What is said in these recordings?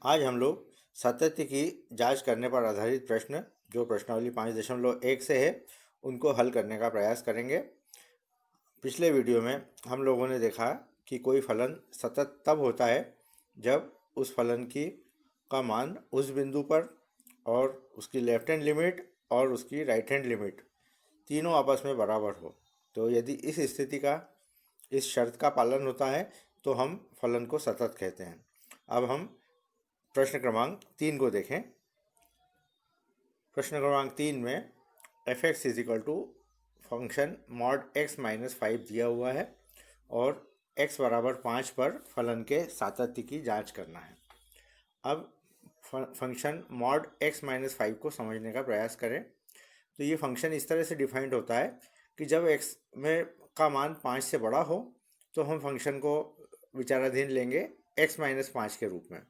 आज हम लोग सातत्य की जांच करने पर आधारित प्रश्न जो प्रश्नावली 5.1 से है उनको हल करने का प्रयास करेंगे। पिछले वीडियो में हम लोगों ने देखा कि कोई फलन सतत तब होता है जब उस फलन की का मान उस बिंदु पर और उसकी लेफ्ट हैंड लिमिट और उसकी राइट हैंड लिमिट तीनों आपस में बराबर हो। तो यदि इस शर्त का पालन होता है तो हम फलन को सतत कहते हैं। अब हम प्रश्न क्रमांक 3 को देखें। प्रश्न क्रमांक 3 में f x is equal to function mod x minus 5 दिया हुआ है और x बराबर 5 पर फलन के सातत्य की जांच करना है। अब फंक्शन मॉड एक्स माइनस 5 को समझने का प्रयास करें। तो ये फंक्शन इस तरह से डिफाइंड होता है कि जब x में का मान 5 से बड़ा हो तो हम फंक्शन को विचाराधीन लेंगे x माइनस 5 के रूप में।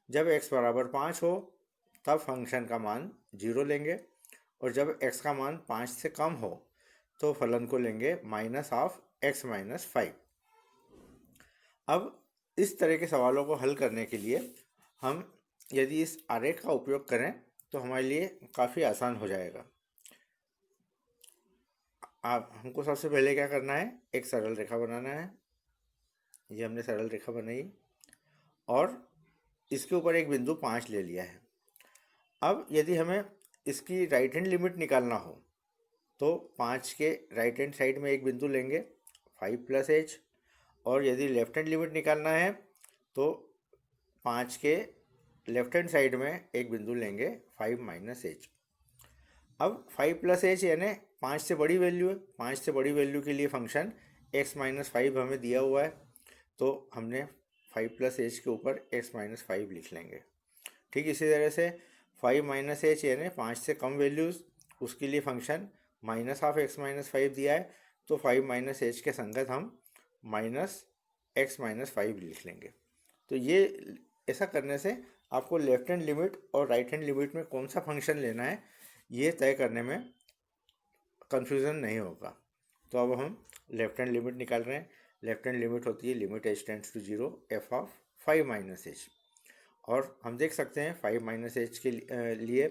जब x बराबर 5 हो तब फंक्शन का मान 0 लेंगे और जब x का मान 5 से कम हो तो फलन को लेंगे माइनस ऑफ x माइनस 5। अब इस तरह के सवालों को हल करने के लिए हम यदि इस आरेख का उपयोग करें तो हमारे लिए काफ़ी आसान हो जाएगा। आप हमको सबसे पहले क्या करना है, एक सरल रेखा बनाना है। ये हमने सरल रेखा बनाई और इसके ऊपर एक बिंदु 5 ले लिया है। अब यदि हमें इसकी राइट हैंड लिमिट निकालना हो तो 5 के राइट हैंड साइड में एक बिंदु लेंगे 5 प्लस एच, और यदि लेफ्ट हैंड लिमिट निकालना है तो 5 के लेफ्ट हैंड साइड में एक बिंदु लेंगे 5 माइनस एच। अब 5 प्लस एच यानी 5 से बड़ी वैल्यू है। 5 से बड़ी वैल्यू के लिए फंक्शन x माइनस 5 हमें दिया हुआ है तो हमने 5 प्लस एच के ऊपर x माइनस 5 लिख लेंगे। ठीक इसी तरह से 5 माइनस एच यानी 5 से कम वैल्यूज़, उसके लिए function minus of x minus 5 दिया है तो 5 माइनस एच के संगत हम माइनस x माइनस 5 लिख लेंगे। तो ये ऐसा करने से आपको लेफ्ट हैंड लिमिट और राइट हैंड लिमिट में कौन सा फंक्शन लेना है ये तय करने में कन्फ्यूज़न नहीं होगा। तो अब हम लेफ्ट हैंड लिमिट निकाल रहे हैं। लेफ्ट हैंड लिमिट होती है limit h tends to 0 f of 5 minus h, और हम देख सकते हैं 5 माइनस एच के लिए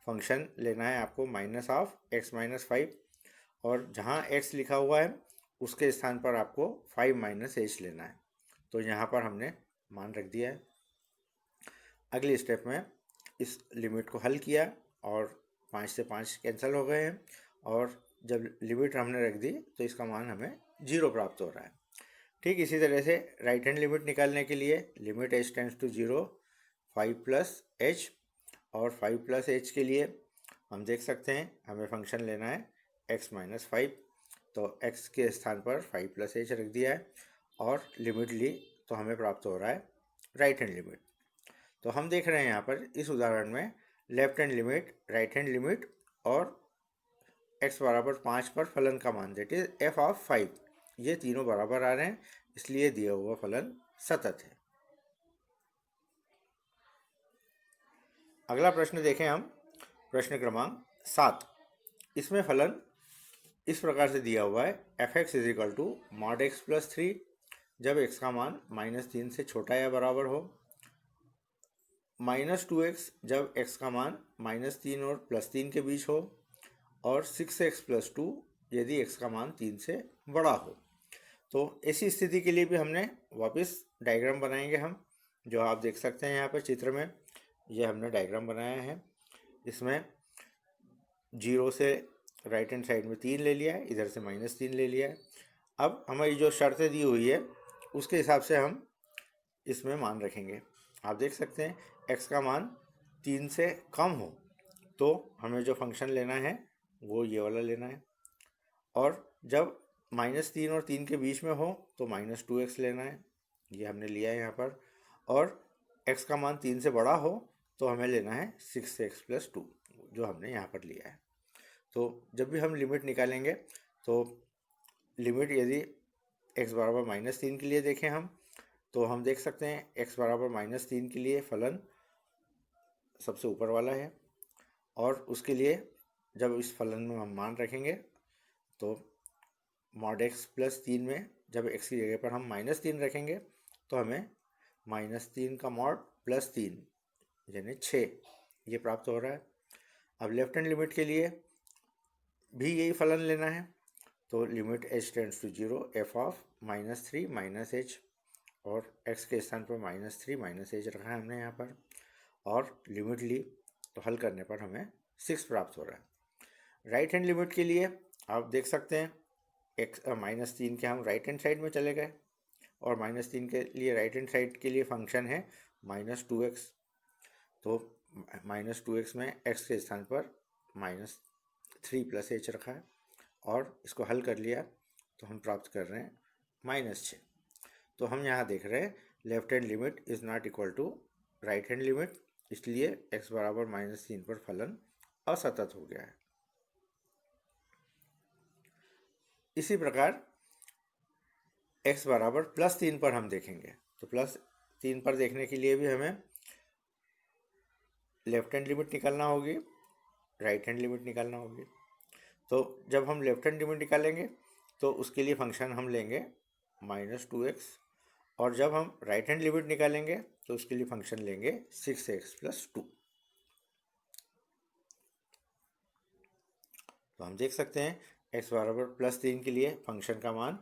फंक्शन लेना है आपको माइनस ऑफ x माइनस 5, और जहाँ x लिखा हुआ है उसके स्थान पर आपको 5 माइनस एच लेना है। तो यहाँ पर हमने मान रख दिया है। अगले स्टेप में इस लिमिट को हल किया और 5 से 5 कैंसिल हो गए हैं, और जब लिमिट हमने रख दी तो इसका मान हमें 0 प्राप्त हो रहा है। ठीक इसी तरह से राइट हैंड लिमिट निकालने के लिए limit h tends to 0 5 plus h, और 5 प्लस एच के लिए हम देख सकते हैं हमें फंक्शन लेना है x माइनस 5, तो x के स्थान पर 5 प्लस एच रख दिया है और लिमिट ली तो हमें प्राप्त हो रहा है राइट हैंड लिमिट। तो हम देख रहे हैं यहाँ पर इस उदाहरण में left hand limit, right hand limit और x बराबर 5 पर फलन का मान दैट इज f ऑफ 5, ये तीनों बराबर आ रहे हैं, इसलिए दिया हुआ फलन सतत है। अगला प्रश्न देखें हम, प्रश्न क्रमांक 7। इसमें फलन इस प्रकार से दिया हुआ है f x is equal to mod x plus 3 जब x का मान -3 से छोटा या बराबर हो, -2x जब x का मान -3 और +3 के बीच हो, और 6x प्लस 2 यदि x का मान 3 से बड़ा हो। तो ऐसी स्थिति के लिए भी हमने वापस डायग्राम बनाएंगे हम, जो आप देख सकते हैं यहाँ पर चित्र में। ये हमने डायग्राम बनाया है, इसमें 0 से राइट हैंड साइड में 3 ले लिया है, इधर से -3 ले लिया है। अब हमारी जो शर्तें दी हुई है उसके हिसाब से हम इसमें मान रखेंगे। आप देख सकते हैं x का मान 3 से कम हो तो हमें जो फंक्शन लेना है वो ये वाला लेना है, और जब -3 और 3 के बीच में हो तो -2x लेना है, ये हमने लिया है यहाँ पर, और x का मान 3 से बड़ा हो तो हमें लेना है 6x प्लस 2, जो हमने यहाँ पर लिया है। तो जब भी हम लिमिट निकालेंगे तो लिमिट यदि x बराबर -3 के लिए देखें हम, तो हम देख सकते हैं x बराबर -3 के लिए फलन सबसे ऊपर वाला है, और उसके लिए जब इस फलन में हम मान रखेंगे तो मॉड x प्लस 3 में जब x की जगह पर हम -3 रखेंगे तो हमें -3 का मॉड प्लस 3 यानी 6 ये प्राप्त हो रहा है। अब लेफ्ट हैंड लिमिट के लिए भी यही फलन लेना है, तो limit h tends to 0 f of -3 minus h, और x के स्थान पर -3 माइनस एच रखा है हमने यहाँ पर, और लिमिट ली तो हल करने पर हमें 6 प्राप्त हो रहा है। राइट हैंड लिमिट के लिए आप देख सकते हैं -3 के हम राइट हैंड साइड में चले गए, और -3 के लिए राइट हैंड साइड के लिए फंक्शन है -2x, तो -2x में x के स्थान पर -3 प्लस एच रखा है, और इसको हल कर लिया तो हम प्राप्त कर रहे हैं -6। तो हम यहाँ देख रहे हैं left hand limit is not equal to right hand limit, इसलिए x बराबर -3 पर फलन असतत हो गया है। इसी प्रकार x बराबर +3 पर हम देखेंगे, तो +3 पर देखने के लिए भी हमें लेफ्ट हैंड लिमिट निकालना होगी, राइट हैंड लिमिट निकालना होगी। तो जब हम लेफ्ट हैंड लिमिट निकालेंगे तो उसके लिए फंक्शन हम लेंगे -2x, और जब हम राइट हैंड लिमिट निकालेंगे तो उसके लिए फंक्शन लेंगे 6x + 2। तो हम देख सकते हैं x बराबर +3 के लिए फंक्शन का मान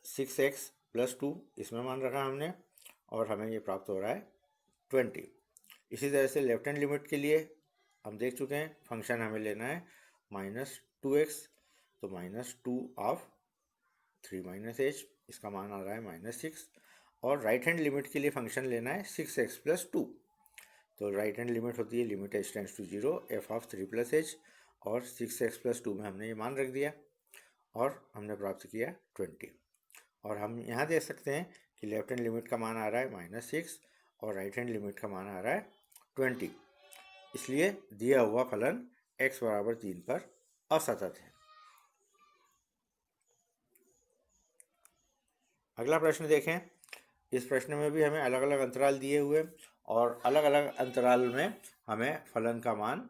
6x + 2 इसमें मान रखा हमने, और हमें ये प्राप्त हो रहा है 20। इसी तरह से लेफ्ट हैंड लिमिट के लिए हम देख चुके हैं फंक्शन हमें लेना है -2x, तो -2 ऑफ 3 माइनस एच, इसका मान आ रहा है -6, और राइट हैंड लिमिट के लिए फंक्शन लेना है 6x + 2, तो राइट हैंड लिमिट होती है limit h tends to 0 f of 3 + h, और 6x + 2 में हमने ये मान रख दिया और हमने प्राप्त किया 20। और हम यहाँ देख सकते हैं कि लेफ्ट हैंड लिमिट का मान आ रहा है -6 और राइट हैंड लिमिट का मान आ रहा है 20, इसलिए दिया हुआ फलन x बराबर 3 पर असतत है। अगला प्रश्न देखें। इस प्रश्न में भी हमें अलग अलग अंतराल दिए हुए, और अलग अलग अंतराल में हमें फलन का मान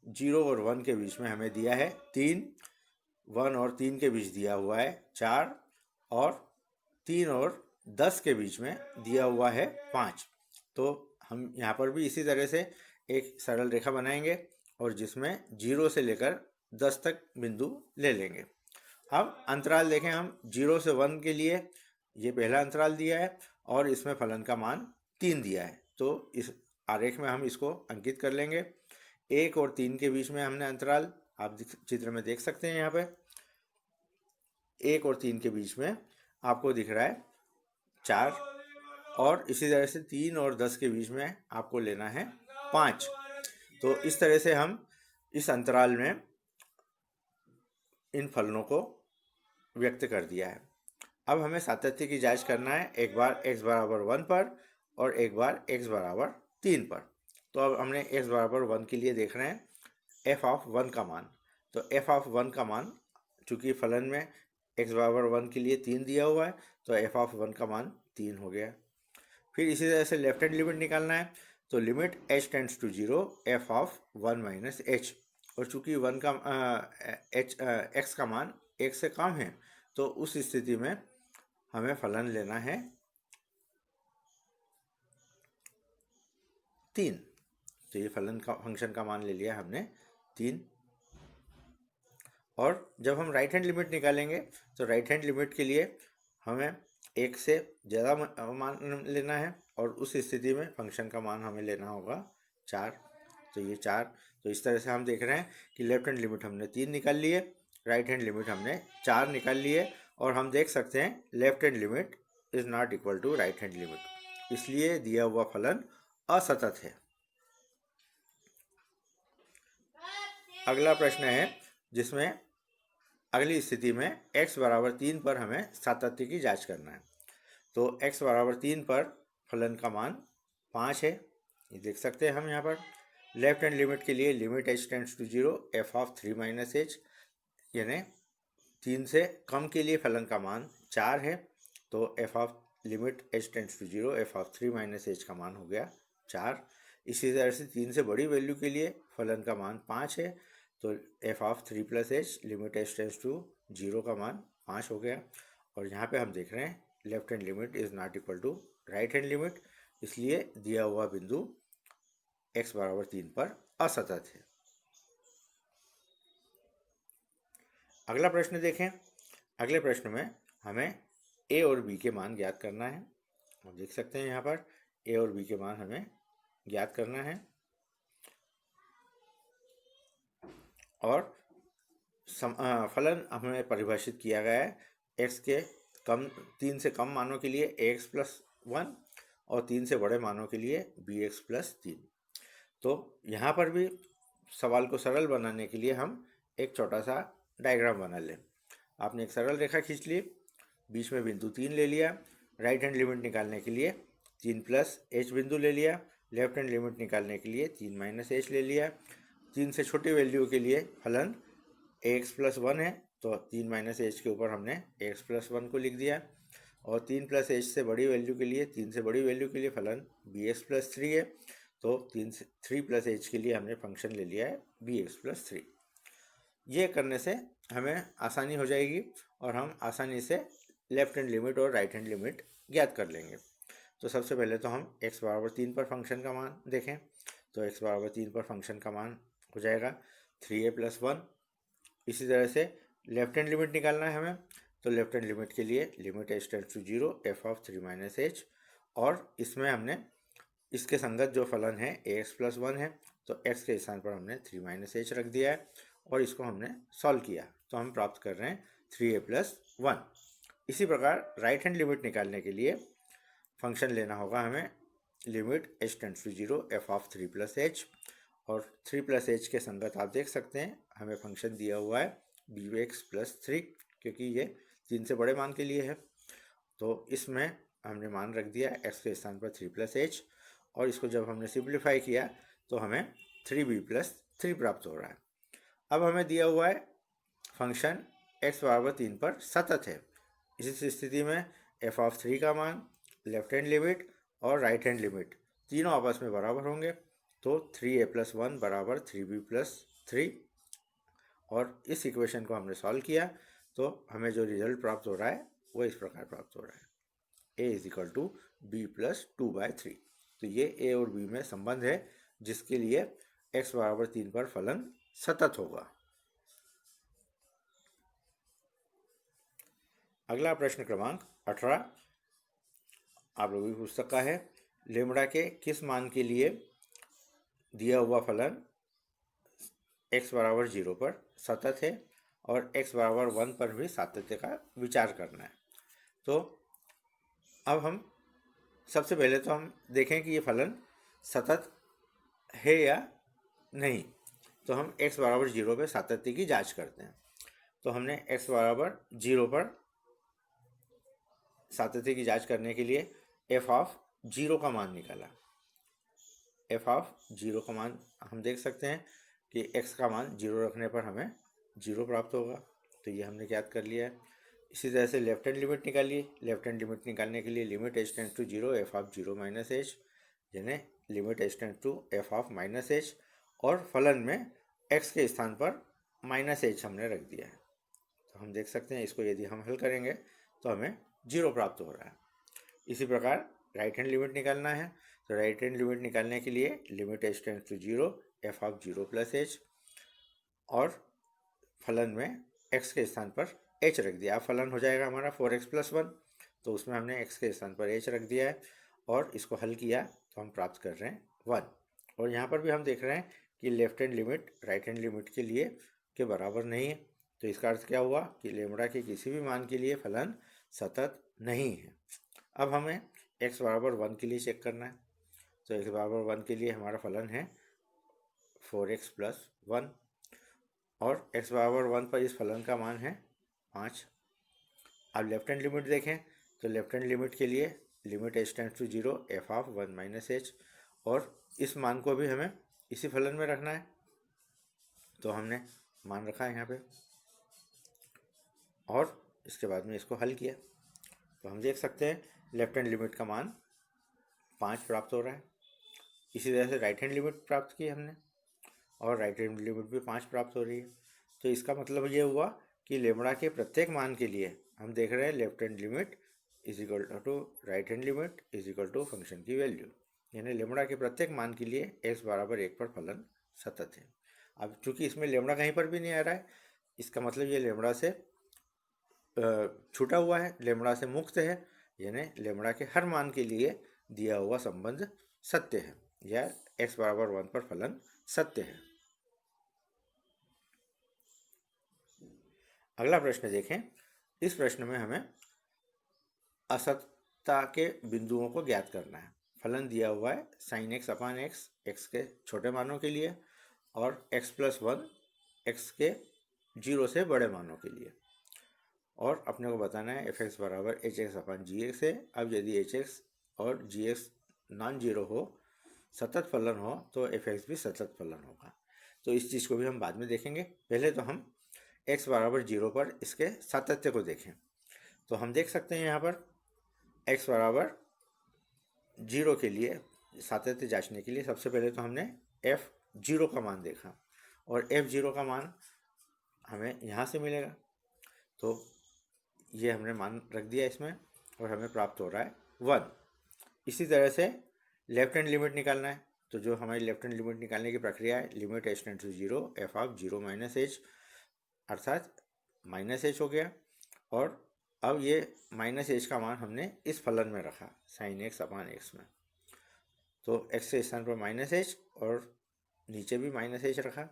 0 और 1 के बीच में हमें दिया है 3, 1 और 3 के बीच दिया हुआ है 4, और 3 और 10 के बीच में दिया हुआ है 5। तो हम यहाँ पर भी इसी तरह से एक सरल रेखा बनाएंगे, और जिसमें 0 से लेकर 10 तक बिंदु ले लेंगे। अब अंतराल देखें हम 0 से 1 के लिए ये पहला अंतराल दिया है, और इसमें फलन का मान 3 दिया है, तो इस आरेख में हम इसको अंकित कर लेंगे। 1 और 3 के बीच में हमने अंतराल आप चित्र में देख सकते हैं, यहाँ पे 1 और 3 के बीच में आपको दिख रहा है 4, और इसी तरह से 3 और 10 के बीच में आपको लेना है 5। तो इस तरह से हम इस अंतराल में इन फलनों को व्यक्त कर दिया है। अब हमें सातत्य की जांच करना है, एक बार x बराबर 1 पर और एक बार x बराबर 3 पर। तो अब हमने x बराबर 1 के लिए देख रहे हैं f ऑफ 1 का मान, तो f ऑफ 1 का मान चूँकि फलन में x बराबर 1 के लिए 3 दिया हुआ है, तो f ऑफ 1 का मान 3 हो गया। फिर इसी तरह से लेफ्ट हैंड लिमिट निकालना है, तो limit h tends to 0 f of 1 minus h, और चूँकि 1 का x का मान 1 से कम है, तो उस स्थिति में हमें फलन लेना है 3। तो ये फलन का फंक्शन का मान ले लिया हमने 3। और जब हम राइट हैंड लिमिट निकालेंगे तो राइट हैंड लिमिट के लिए हमें 1 से ज़्यादा मान लेना है, और उस स्थिति में फंक्शन का मान हमें लेना होगा 4। तो ये 4, तो इस तरह से हम देख रहे हैं कि लेफ्ट हैंड लिमिट हमने 3 निकाल लिए, राइट हैंड लिमिट हमने 4 निकाल लिए, और हम देख सकते हैं left hand limit is not equal to right hand limit, इसलिए दिया हुआ फलन असतत है। अगला प्रश्न है जिसमें अगली स्थिति में x बराबर 3 पर हमें सातत्य की जांच करना है। तो x बराबर 3 पर फलन का मान 5 है, ये देख सकते हैं हम यहाँ पर। लेफ्ट हैंड लिमिट के लिए limit h tends to 0 f of 3 minus h, यानी 3 से कम के लिए फलन का मान 4 है, तो f of limit h tends to 0 f of 3 minus h का मान हो गया 4। इसी तरह से 3 से बड़ी वैल्यू के लिए फलन का मान 5 है, तो f of 3 plus h limit h tends to 0 का मान 5 हो गया। और यहाँ पे हम देख रहे हैं left hand limit is not equal to right hand limit, इसलिए दिया हुआ बिंदु x बराबर 3 पर असतत है। अगला प्रश्न देखें। अगले प्रश्न में हमें a और b के मान ज्ञात करना है। आप देख सकते हैं यहाँ पर a और b के मान हमें ज्ञात करना है और फलन हमें परिभाषित किया गया है x के 3 से कम मानों के लिए ax+1 और 3 से बड़े मानों के लिए bx+3। तो यहाँ पर भी सवाल को सरल बनाने के लिए हम एक छोटा सा डायग्राम बना लें। आपने एक सरल रेखा खींच ली, बीच में बिंदु 3 ले लिया, राइट हैंड लिमिट निकालने के लिए 3+h बिंदु ले लिया, लेफ्ट हैंड लिमिट निकालने के लिए 3-h ले लिया। 3 से छोटी वैल्यू के लिए फलन ax+1 है, तो 3-h के ऊपर हमने ax+1 को लिख दिया, और 3+h से बड़ी वैल्यू के लिए 3 से बड़ी वैल्यू के लिए फलन bx+3 है, तो 3+h के लिए हमने फंक्शन ले लिया है bx+3। ये करने से हमें आसानी हो जाएगी और हम आसानी से लेफ्ट हैंड लिमिट और राइट हैंड लिमिट ज्ञात कर लेंगे। तो सबसे पहले तो हम x बराबर 3 पर फंक्शन का मान देखें। तो x बराबर 3 पर फंक्शन का मान हो जाएगा 3a+1। इसी तरह से लेफ्ट हैंड लिमिट निकालना है हमें, तो लेफ्ट हैंड लिमिट के लिए limit h tends to 0 f(3-h), और इसमें हमने इसके संगत जो फलन है ax+1 है, तो x के स्थान पर हमने 3-h रख दिया है और इसको हमने सॉल्व किया, तो हम प्राप्त कर रहे हैं 3a+1। इसी प्रकार राइट हैंड लिमिट निकालने के लिए फंक्शन लेना होगा हमें limit h tends to 0 f(3+h), और 3+h के संगत आप देख सकते हैं हमें फंक्शन दिया हुआ है bx+3, क्योंकि ये 3 से बड़े मान के लिए है। तो इसमें हमने मान रख दिया x के स्थान पर 3+h, और इसको जब हमने सिंप्लीफाई किया तो हमें 3b+3 प्राप्त हो रहा है। अब हमें दिया हुआ है फंक्शन x बराबर 3 पर सतत है। इस स्थिति में f(3) का मान, लेफ्ट हैंड लिमिट और राइट हैंड लिमिट तीनों आपस में बराबर होंगे, तो 3a+1 बराबर 3b+3, और इस इक्वेशन को हमने सॉल्व किया तो हमें जो रिजल्ट प्राप्त हो रहा है वो इस प्रकार प्राप्त हो रहा है, a = b+2/3। तो ये a और b में संबंध है जिसके लिए x बराबर 3 पर फलन सतत होगा। अगला प्रश्न क्रमांक 18 आप लोगों की पुस्तक का है। लेम्डा के किस मान के लिए दिया हुआ फलन x बराबर 0 पर सतत है और x बराबर 1 पर भी सातत्य का विचार करना है। तो अब हम सबसे पहले तो हम देखें कि ये फलन सतत है या नहीं। तो हम x बराबर 0 पर सातत्य की जांच करते हैं। तो हमने x बराबर 0 पर सातत्य की जांच करने के लिए f(0) का मान निकाला। f(0) का मान हम देख सकते हैं कि x का मान 0 रखने पर हमें 0 प्राप्त होगा, तो ये हमने ज्ञात कर लिया है। इसी तरह से लेफ्ट हैंड लिमिट निकालिए। लेफ्ट हैंड लिमिट निकालने के लिए limit h tends to 0 f(0-h), यानी limit h tends to f(-h), और फलन में x के स्थान पर -h हमने रख दिया है। तो हम देख सकते हैं इसको यदि हम हल करेंगे तो हमें 0 प्राप्त हो रहा है। इसी प्रकार राइट हैंड लिमिट निकालना है। तो राइट हैंड लिमिट निकालने के लिए limit h tends to 0 f(0+h), और फलन में x के स्थान पर h रख दिया। अब फलन हो जाएगा हमारा 4x+1, तो उसमें हमने x के स्थान पर h रख दिया है और इसको हल किया तो हम प्राप्त कर रहे हैं 1। और यहाँ पर भी हम देख रहे हैं कि left hand limit right hand limit के लिए के बराबर नहीं है। तो इसका अर्थ क्या हुआ कि लेम्डा के किसी भी मान के लिए फलन सतत नहीं है। अब हमें x बराबर 1 के लिए चेक करना है। तो x बराबर 1 के लिए हमारा फलन है 4x+1, और x बराबर 1 पर इस फलन का मान है 5। अब लेफ्ट हैंड लिमिट देखें। तो लेफ्ट हैंड लिमिट के लिए limit h tends to 0 f(1-h), और इस मान को भी हमें इसी फलन में रखना है। तो हमने मान रखा है यहाँ पे और इसके बाद में इसको हल किया तो हम देख सकते हैं लेफ्ट हैंड लिमिट का मान 5 प्राप्त हो रहा है। इसी तरह से राइट हैंड लिमिट प्राप्त की हमने और राइट हैंड लिमिट भी 5 प्राप्त हो रही है। तो इसका मतलब ये हुआ कि लेम्डा के प्रत्येक मान के लिए हम देख रहे हैं left hand limit is equal to right hand limit is equal to function की वैल्यू, यानी लेमड़ा के प्रत्येक मान के लिए x बराबर 1 पर फलन सतत है। अब चूंकि इसमें लेमड़ा कहीं पर भी नहीं आ रहा है, इसका मतलब ये लेमड़ा से छूटा हुआ है, लेमड़ा से मुक्त है, यानी लेमड़ा के हर मान के लिए दिया हुआ संबंध सत्य है, या x बराबर 1 पर फलन सत्य है। अगला प्रश्न देखें। इस प्रश्न में हमें असतता के बिंदुओं को ज्ञात करना है। फलन दिया हुआ है साइन एक्स अपान एक्स, एक्स के छोटे मानों के लिए, और x प्लस 1 एक्स के 0 से बड़े मानों के लिए, और अपने को बताना है एफ एक्स बराबर एच एक्स अपान जी एक्स है। अब यदि एच एक्स और जी एक्स नॉन जीरो हो, सतत फलन हो, तो एफ एक्स भी सतत फलन होगा। तो इस चीज़ को भी हम बाद में देखेंगे। पहले तो हम x बराबर 0 पर इसके सातत्य को देखें। तो हम देख सकते हैं यहाँ पर x बराबर 0 के लिए सातत्य जांचने के लिए सबसे पहले तो हमने f0 का मान देखा, और f0 का मान हमें यहाँ से मिलेगा। तो ये हमने मान रख दिया इसमें, और हमें प्राप्त हो रहा है 1। इसी तरह से लेफ्ट हैंड लिमिट निकालना है। तो जो हमारी लेफ्ट हैंड लिमिट निकालने की प्रक्रिया है, limit h tends to 0 f of 0 minus h, अर्थात माइनस एच हो गया। और अब ये माइनस एच का मान हमने इस फलन में रखा साइन एक्स अपान एक्स में। तो एक्स के स्थान पर माइनस एच और नीचे भी माइनस एच रखा।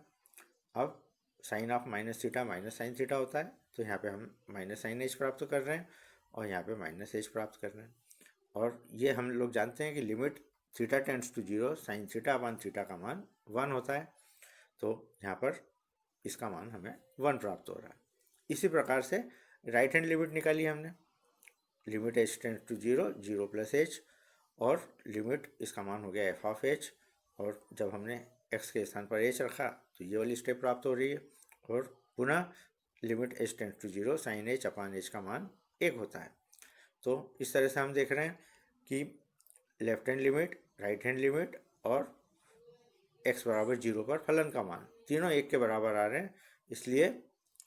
अब sine of minus theta minus sine theta होता है, तो यहाँ पे हम माइनस साइन एच प्राप्त कर रहे हैं, और यहाँ पे माइनस एच प्राप्त कर रहे हैं। और ये हम लोग जानते हैं कि limit theta tends to 0 sine theta upon theta का मान 1 होता है। तो यहाँ पर इसका मान हमें 1 प्राप्त हो रहा है। इसी प्रकार से राइट हैंड लिमिट निकाली हमने, limit h tends to 0 0 plus h, और लिमिट इसका मान हो गया एफ ऑफ एच, और जब हमने x के स्थान पर h रखा तो ये वाली स्टेप प्राप्त हो रही है। और पुनः limit h tends to 0 sine h upon h का मान 1 होता है। तो इस तरह से हम देख रहे हैं कि left hand limit, right hand limit और x बराबर 0 पर फलन का मान तीनों 1 के बराबर आ रहे हैं, इसलिए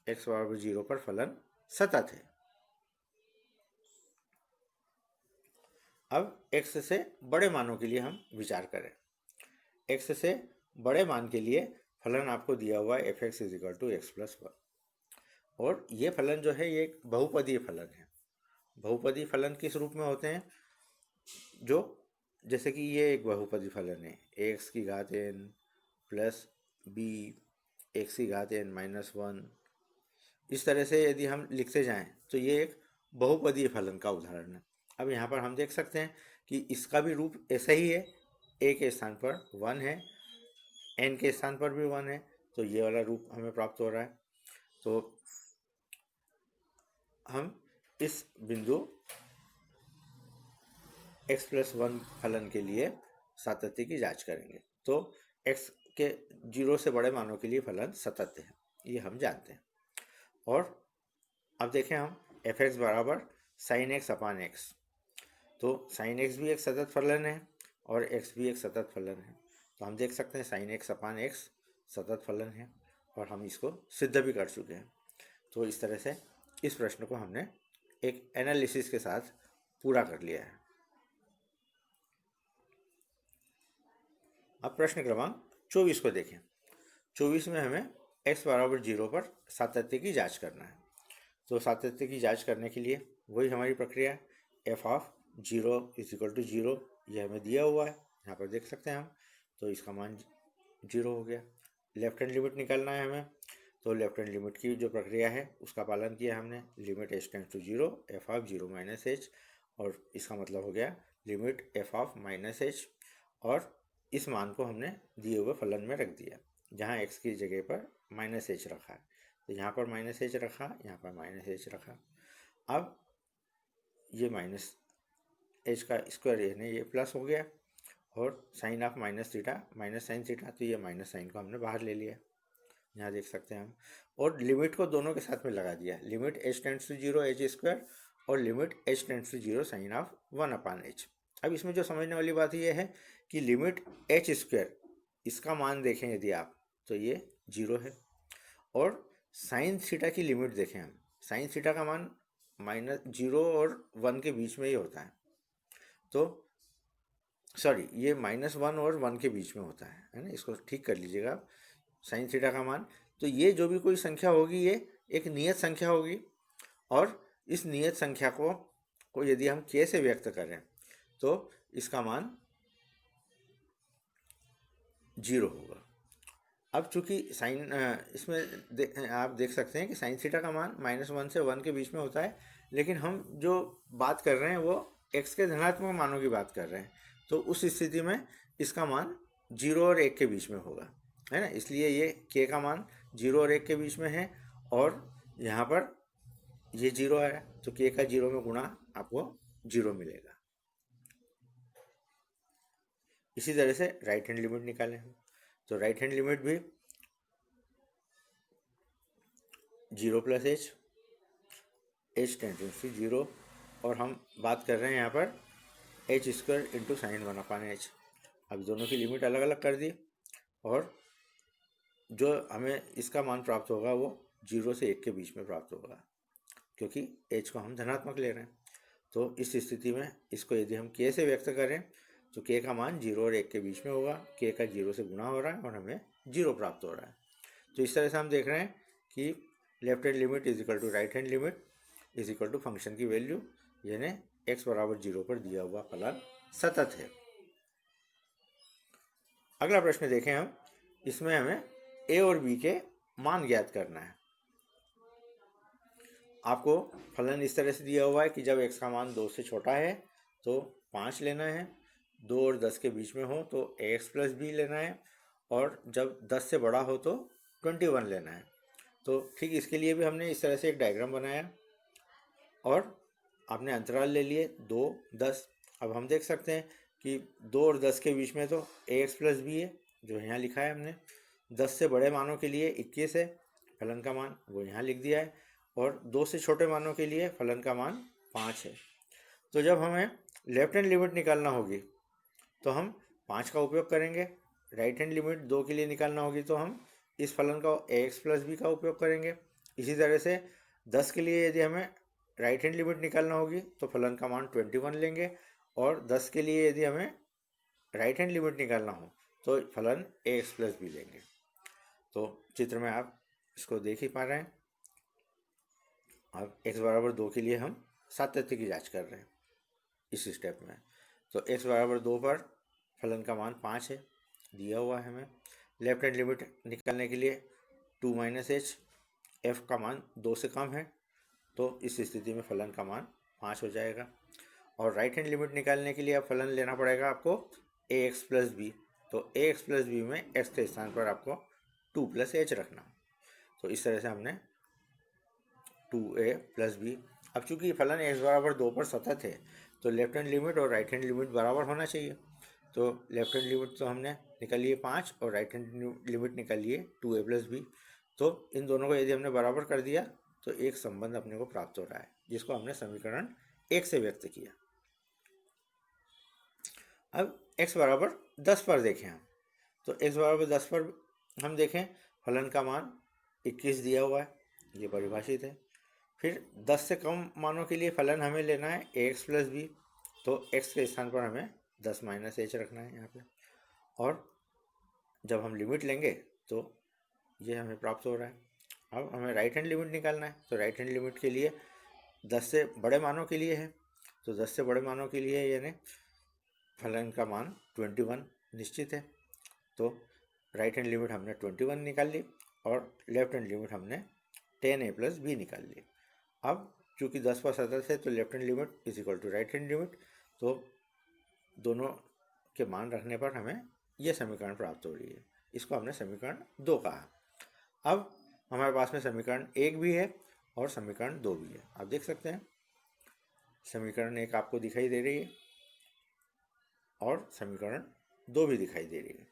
x बराबर 0 पर फलन सतत है। अब x से बड़े मानों के लिए हम विचार करें। x से बड़े मान के लिए फलन आपको दिया हुआ है f x is equal to x plus 1, और ये फलन जो है ये एक बहुपदीय फलन है। बहुपदीय फलन किस रूप में होते हैं? जो जैसे कि ये एक बहुपदी फलन है, एक्स की घात n प्लस बी एक्स की घात n माइनस 1। इस तरह से यदि हम लिखते जाएं तो ये एक बहुपदीय फलन का उदाहरण है। अब यहाँ पर हम देख सकते हैं कि इसका भी रूप ऐसा ही है, a के स्थान पर 1 है, n के स्थान पर भी 1 है, तो ये वाला रूप हमें प्राप्त हो रहा है। तो हम इस बिंदु x प्लस 1 फलन के लिए सातत्य की जांच करेंगे। तो x के 0 से बड़े मानों के लिए फलन सतत है, ये हम जानते हैं। और अब देखें हम एफ एक्स बराबर साइन एक्स अपान एक्स। तो साइन एक्स भी एक सतत फलन है और एक्स भी एक सतत फलन है। तो हम देख सकते हैं साइन एक्स अपान एक्स सतत फलन है, और हम इसको सिद्ध भी कर चुके हैं। तो इस तरह से इस प्रश्न को हमने एक एनालिसिस के साथ पूरा कर लिया है। अब प्रश्न क्रमांक 24 को देखें। 24 में हमें x बराबर 0 पर सातत्य की जांच करना है। तो सातत्य की जांच करने के लिए वही हमारी प्रक्रिया है, f of 0 is equal to 0, यह हमें दिया हुआ है, यहाँ पर देख सकते हैं हम। तो इसका मान 0 हो गया। लेफ्ट हैंड लिमिट निकालना है हमें, तो लेफ्ट हैंड लिमिट की जो प्रक्रिया है उसका पालन किया हमने, limit h tends to 0 f of 0 minus h, और इसका मतलब हो गया limit f of minus h, और इस मान को हमने दिए हुए फलन में रख दिया, जहाँ x की जगह पर माइनस एच रखा है। तो यहाँ पर माइनस एच रखा, यहाँ पर माइनस एच रखा। अब ये माइनस एच का स्क्वायर यानी ये प्लस हो गया, और sine of minus theta minus sine theta, तो ये माइनस साइन को हमने बाहर ले लिया, यहाँ देख सकते हैं हम। और लिमिट को दोनों के साथ में लगा दिया, limit h tends to 0 H square और limit h tends to 0 sine of 1 upon H. अब इसमें जो समझने वाली बात ये है कि लिमिट h स्क्वायर, इसका मान देखें यदि आप, तो ये 0 है। और साइन थीटा की लिमिट देखें हम, साइन थीटा का मान माइनस 0 और 1 के बीच में ही होता है। तो सॉरी, ये -1 और 1 के बीच में होता है ना, इसको ठीक कर लीजिएगा आप। साइन थीटा का मान, तो ये जो भी कोई संख्या होगी ये एक नियत संख्या होगी, और इस नियत संख्या को यदि हम k से व्यक्त करें तो इसका मान 0 होगा। अब चूंकि साइन इसमें आप देख सकते हैं कि साइन थीटा का मान -1 से 1 के बीच में होता है, लेकिन हम जो बात कर रहे हैं वो x के धनात्मक मानों की बात कर रहे हैं, तो उस स्थिति में इसका मान 0 और 1 के बीच में होगा, है ना। इसलिए ये k का मान 0 और 1 के बीच में है, और यहाँ पर ये 0 है, तो k का 0 में गुणा आपको 0 मिलेगा। इसी तरह से राइट हैंड लिमिट निकालें हम, तो राइट हैंड लिमिट भी 0 + h, h टेंडेंस टू 0, और हम बात कर रहे हैं यहाँ पर h² × sin1/h। अब दोनों की लिमिट अलग अलग कर दी, और जो हमें इसका मान प्राप्त होगा वो 0 से 1 के बीच में प्राप्त होगा, क्योंकि h को हम धनात्मक ले रहे हैं। तो इस स्थिति में इसको यदि हम k से व्यक्त करें तो k का मान 0 और 1 के बीच में होगा, k का 0 से गुणा हो रहा है और हमें 0 प्राप्त हो रहा है। तो इस तरह से हम देख रहे हैं कि left hand limit is equal to right hand limit is equal to function की वैल्यू, यानी x = 0 पर दिया हुआ फलन सतत है। अगला प्रश्न देखें हम, इसमें हमें a और b के मान ज्ञात करना है। आपको फलन इस तरह से दिया हुआ है कि जब x का मान 2 से छोटा है तो 5 लेना है, 2 और 10 के बीच में हो तो ax + b लेना है, और जब 10 से बड़ा हो तो 21 लेना है। तो ठीक इसके लिए भी हमने इस तरह से एक डायग्राम बनाया, और आपने अंतराल ले लिए 2, 10। अब हम देख सकते हैं कि 2 और 10 के बीच में तो ax + b है, जो यहाँ लिखा है हमने। 10 से बड़े मानों के लिए 21 है फलन का मान, वो यहाँ लिख दिया है, और 2 से छोटे मानों के लिए फलन का मान 5 है। तो जब हमें लेफ्ट हैंड लिमिट निकालना होगी तो हम 5 का उपयोग करेंगे, राइट हैंड लिमिट 2 के लिए निकालना होगी तो हम इस फलन का ax + b का उपयोग करेंगे। इसी तरह से 10 के लिए यदि हमें राइट हैंड लिमिट निकालना होगी तो फलन का मान 21 लेंगे, और 10 के लिए यदि हमें राइट हैंड लिमिट निकालना हो तो फलन ax + b लेंगे। तो चित्र में आप इसको देख ही पा रहे हैं। अब x = 2 के लिए हम सातत्य की जांच कर रहे हैं इस स्टेप में। तो x = 2 पर फलन का मान 5 है, दिया हुआ है हमें। लेफ्ट हैंड लिमिट निकालने के लिए 2 - h, f का मान 2 से कम है, तो इस स्थिति में फलन का मान 5 हो जाएगा। और राइट हैंड लिमिट निकालने के लिए अब फलन लेना पड़ेगा आपको ax + b। तो ax + b में x के स्थान पर आपको 2 + h रखना। तो इस तरह से हमने 2a + b। अब चूंकि फलन x = 2 पर सतत है तो लेफ्ट हैंड लिमिट और राइट हैंड लिमिट बराबर होना चाहिए। तो लेफ्ट हैंड लिमिट तो हमने निकाली है 5, और राइट हैंड लिमिट निकाली है 2a + b। तो इन दोनों को यदि हमने बराबर कर दिया तो एक संबंध अपने को प्राप्त हो रहा है, जिसको हमने समीकरण 1 से व्यक्त किया। अब x = 10 पर देखें हम, तो x = 10 पर हम देखें फलन का मान 21 दिया हुआ है, ये परिभाषित है। फिर 10 से कम मानों के लिए फलन हमें लेना है ax + b, तो x के स्थान पर हमें 10 - h रखना है यहाँ पे, और जब हम लिमिट लेंगे तो ये हमें प्राप्त हो रहा है। अब हमें राइट हैंड लिमिट निकालना है, तो राइट हैंड लिमिट के लिए 10 से बड़े मानों के लिए है, तो 10 से बड़े मानों के लिए यानी फलन का मान 21 निश्चित है। तो राइट हैंड लिमिट हमने 21 निकाल ली, और लेफ्ट हैंड लिमिट हमने 10a + b निकाल ली। अब चूँकि 10 पर सतत है तो left hand limit is equal to right hand limit, तो दोनों के मान रखने पर हमें यह समीकरण प्राप्त हो रही है। इसको हमने समीकरण 2 कहा। अब हमारे पास में समीकरण 1 भी है और समीकरण 2 भी है। आप देख सकते हैं समीकरण 1 आपको दिखाई दे रही है और समीकरण 2 भी दिखाई दे रही है।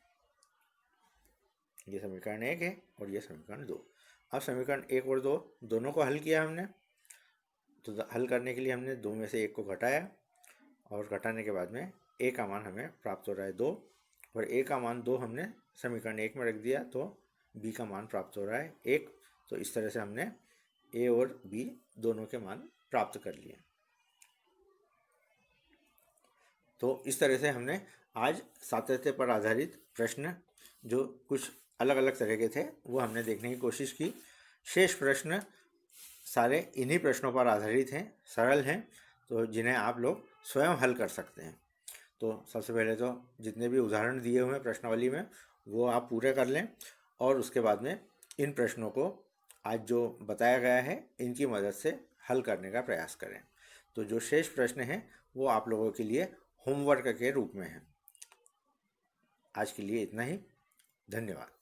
ये समीकरण 1 है और ये समीकरण 2। अब समीकरण 1 और 2 दोनों को हल किया हमने, तो हल करने के लिए हमने 2 में से 1 को घटाया, और घटाने के बाद में a का मान हमें प्राप्त हो रहा है 2, और a का मान 2 हमने समीकरण 1 में रख दिया, तो b का मान प्राप्त हो रहा है 1। तो इस तरह से हमने a और b दोनों के मान प्राप्त कर लिए। तो इस तरह से हमने आज सातत्य पर आधारित प्रश्न जो कुछ अलग अलग तरह के थे वो हमने देखने की कोशिश की। शेष प्रश्न सारे इन्हीं प्रश्नों पर आधारित हैं, सरल हैं, तो जिन्हें आप लोग स्वयं हल कर सकते हैं। तो सबसे पहले तो जितने भी उदाहरण दिए हुए हैं प्रश्नावली में वो आप पूरे कर लें और उसके बाद में इन प्रश्नों को आज जो बताया गया है इनकी मदद से हल करने का प्रयास करें। तो जो शेष प्रश्न हैं वो आप लोगों के लिए होमवर्क के रूप में हैं। आज के लिए इतना ही। धन्यवाद।